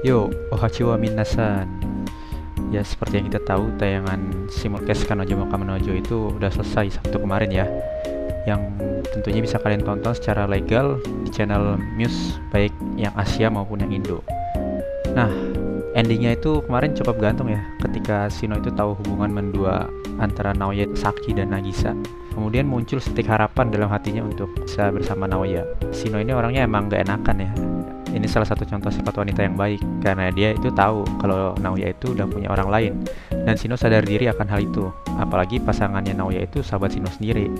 Yo, ohachi wa minasan. Ya, seperti yang kita tahu, tayangan simulcast Kanojo Moka Manojo itu udah selesai Sabtu kemarin ya. Yang tentunya bisa kalian tonton secara legal di channel Muse, baik yang Asia maupun yang Indo. Nah, endingnya itu kemarin cukup gantung ya, ketika Shino itu tahu hubungan mendua antara Naoya Saki dan Nagisa. Kemudian muncul setik harapan dalam hatinya untuk bisa bersama Naoya. Shino ini orangnya emang gak enakan ya. Ini salah satu contoh sifat wanita yang baik, karena dia itu tahu kalau Naoya itu udah punya orang lain. Dan Shino sadar diri akan hal itu, apalagi pasangannya Naoya itu sahabat Shino sendiri.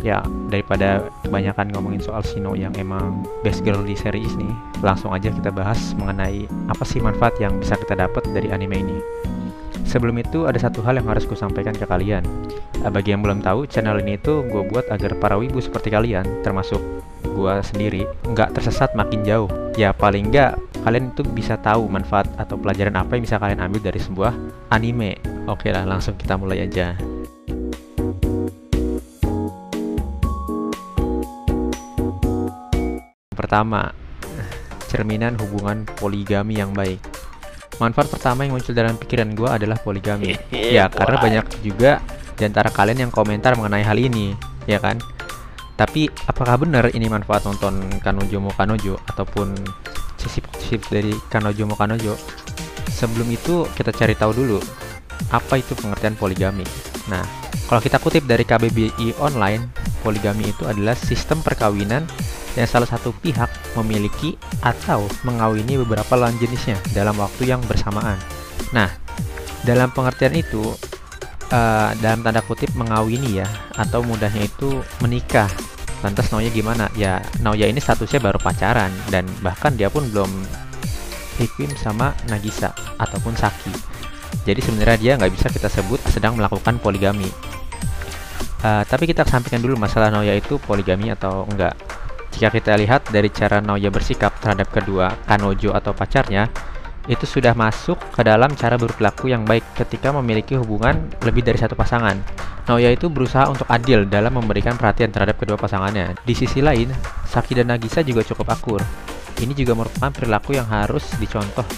Ya, daripada kebanyakan ngomongin soal Shino yang emang best girl di series ini, langsung aja kita bahas mengenai apa sih manfaat yang bisa kita dapat dari anime ini. Sebelum itu, ada satu hal yang harus ku sampaikan ke kalian. Bagi yang belum tahu, channel ini itu gue buat agar para wibu seperti kalian, termasuk gue sendiri, nggak tersesat makin jauh. Ya paling nggak, kalian itu bisa tahu manfaat atau pelajaran apa yang bisa kalian ambil dari sebuah anime. Oke lah, langsung kita mulai aja. Pertama, cerminan hubungan poligami yang baik. Manfaat pertama yang muncul dalam pikiran gue adalah poligami. Ya, karena banyak juga di antara kalian yang komentar mengenai hal ini, ya kan? Tapi, apakah benar ini manfaat nonton Kanojo mo Kanojo ataupun sisi dari Kanojo mo Kanojo? Sebelum itu, kita cari tahu dulu apa itu pengertian poligami. Nah, kalau kita kutip dari KBBI Online, poligami itu adalah sistem perkawinan yang salah satu pihak memiliki atau mengawini beberapa lawan jenisnya dalam waktu yang bersamaan. Nah, dalam pengertian itu, dalam tanda kutip mengawini ya, atau mudahnya itu menikah. Lantas Naoya gimana? Ya, Naoya ini statusnya baru pacaran, dan bahkan dia pun belum hipim sama Nagisa ataupun Saki. Jadi sebenarnya dia nggak bisa kita sebut sedang melakukan poligami. Tapi kita sampaikan dulu masalah Naoya itu poligami atau enggak. Jika kita lihat dari cara Naoya bersikap terhadap kedua Kanojo atau pacarnya, itu sudah masuk ke dalam cara berperilaku yang baik ketika memiliki hubungan lebih dari satu pasangan. Naoya itu berusaha untuk adil dalam memberikan perhatian terhadap kedua pasangannya. Di sisi lain, Saki dan Nagisa juga cukup akur. Ini juga merupakan perilaku yang harus dicontoh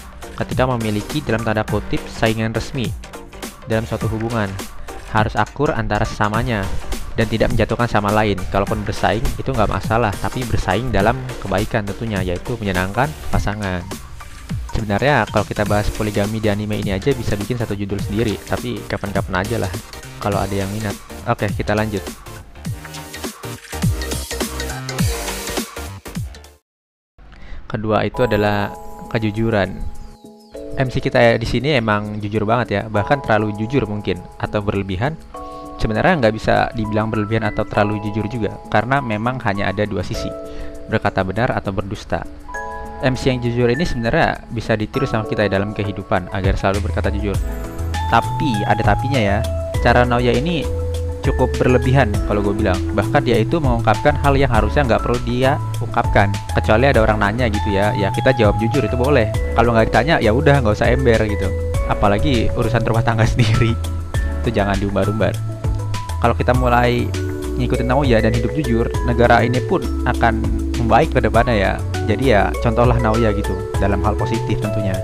ketika memiliki dalam tanda kutip saingan resmi dalam suatu hubungan. Harus akur antara sesamanya dan tidak menjatuhkan sama lain. Kalaupun bersaing itu nggak masalah, tapi bersaing dalam kebaikan tentunya, yaitu menyenangkan pasangan. Sebenarnya kalau kita bahas poligami di anime ini aja bisa bikin satu judul sendiri, tapi kapan-kapan aja lah kalau ada yang minat. Oke, kita lanjut. Kedua itu adalah kejujuran. MC kita di sini emang jujur banget ya, bahkan terlalu jujur mungkin atau berlebihan. Sebenarnya nggak bisa dibilang berlebihan atau terlalu jujur juga, karena memang hanya ada dua sisi, berkata benar atau berdusta. MC yang jujur ini sebenarnya bisa ditiru sama kita dalam kehidupan agar selalu berkata jujur. Tapi, ada tapinya ya, cara Naoya ini cukup berlebihan kalau gue bilang. Bahkan dia itu mengungkapkan hal yang harusnya nggak perlu dia ungkapkan. Kecuali ada orang nanya gitu ya kita jawab jujur itu boleh. Kalau nggak ditanya, ya udah nggak usah ember gitu. Apalagi urusan rumah tangga sendiri, itu jangan diumbar-umbar. Kalau kita mulai ngikutin Naoya dan hidup jujur, negara ini pun akan membaik ke depannya ya. Jadi ya contohlah Naoya gitu, dalam hal positif tentunya.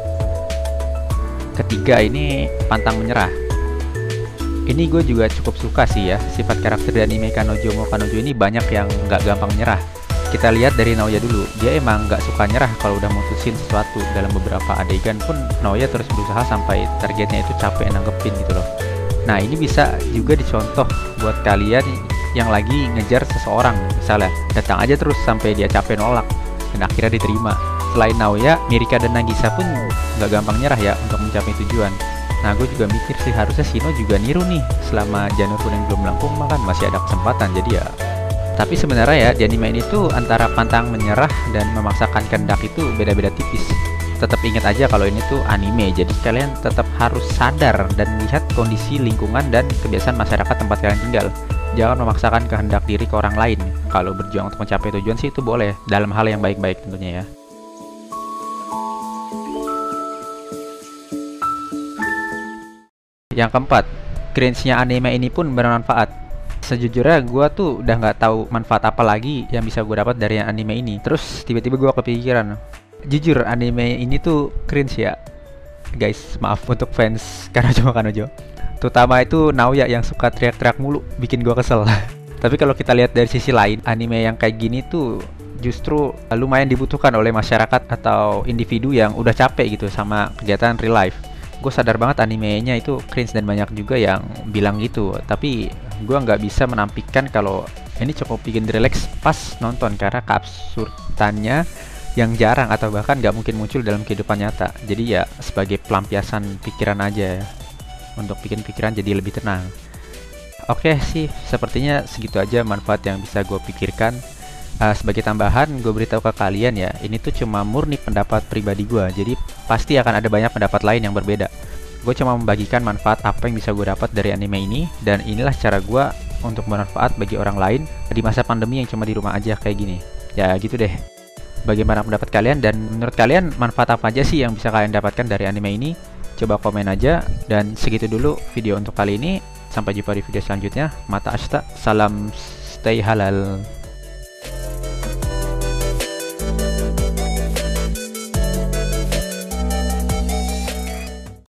Ketiga ini pantang menyerah. Ini gue juga cukup suka sih ya, sifat karakter di anime Kanojo mo Kanojo ini banyak yang nggak gampang nyerah. Kita lihat dari Naoya dulu, dia emang nggak suka nyerah kalau udah mutusin sesuatu. Dalam beberapa adegan pun Naoya terus berusaha sampai targetnya itu capek nanggepin gitu loh. Nah, ini bisa juga dicontoh buat kalian yang lagi ngejar seseorang. Misalnya, datang aja terus sampai dia capek nolak dan akhirnya diterima. Selain Naoya, Mirika dan Nagisa pun nggak gampang nyerah ya untuk mencapai tujuan. Nah, gue juga mikir sih harusnya Shino juga niru nih. Selama janur kuning belum melengkung, maka masih ada kesempatan. Jadi ya, tapi sebenarnya ya di anime ini tuh antara pantang menyerah dan memaksakan kehendak itu beda-beda tipis. Tetap ingat aja kalau ini tuh anime, jadi kalian tetap harus sadar dan melihat kondisi lingkungan dan kebiasaan masyarakat tempat kalian tinggal. Jangan memaksakan kehendak diri ke orang lain. Kalau berjuang untuk mencapai tujuan sih itu boleh, dalam hal yang baik-baik tentunya ya. Yang keempat, cringe-nya anime ini pun bermanfaat. Sejujurnya gue tuh udah nggak tahu manfaat apa lagi yang bisa gue dapat dari anime ini. Terus tiba-tiba gue kepikiran, Jujur anime ini tuh cringe ya guys, maaf untuk fans Kanojo Kanojo, terutama itu Naoya yang suka teriak-teriak mulu, bikin gua kesel. Tapi kalau kita lihat dari sisi lain, anime yang kayak gini tuh justru lumayan dibutuhkan oleh masyarakat atau individu yang udah capek gitu sama kegiatan real life. Gue sadar banget animenya itu cringe dan banyak juga yang bilang gitu, tapi gue nggak bisa menampilkan kalau ini cukup bikin relax pas nonton karena keabsurdannya yang jarang atau bahkan nggak mungkin muncul dalam kehidupan nyata. Jadi ya sebagai pelampiasan pikiran aja ya, untuk bikin pikiran jadi lebih tenang. Oke sih, sepertinya segitu aja manfaat yang bisa gue pikirkan. Sebagai tambahan, gue beritahu ke kalian ya, ini tuh cuma murni pendapat pribadi gue, jadi pasti akan ada banyak pendapat lain yang berbeda. Gue cuma membagikan manfaat apa yang bisa gue dapat dari anime ini, dan inilah cara gue untuk bermanfaat bagi orang lain di masa pandemi yang cuma di rumah aja kayak gini. Ya gitu deh. Bagaimana pendapat kalian, dan menurut kalian manfaat apa aja sih yang bisa kalian dapatkan dari anime ini? Coba komen aja, dan segitu dulu video untuk kali ini. Sampai jumpa di video selanjutnya. Mata Ashta, salam stay halal.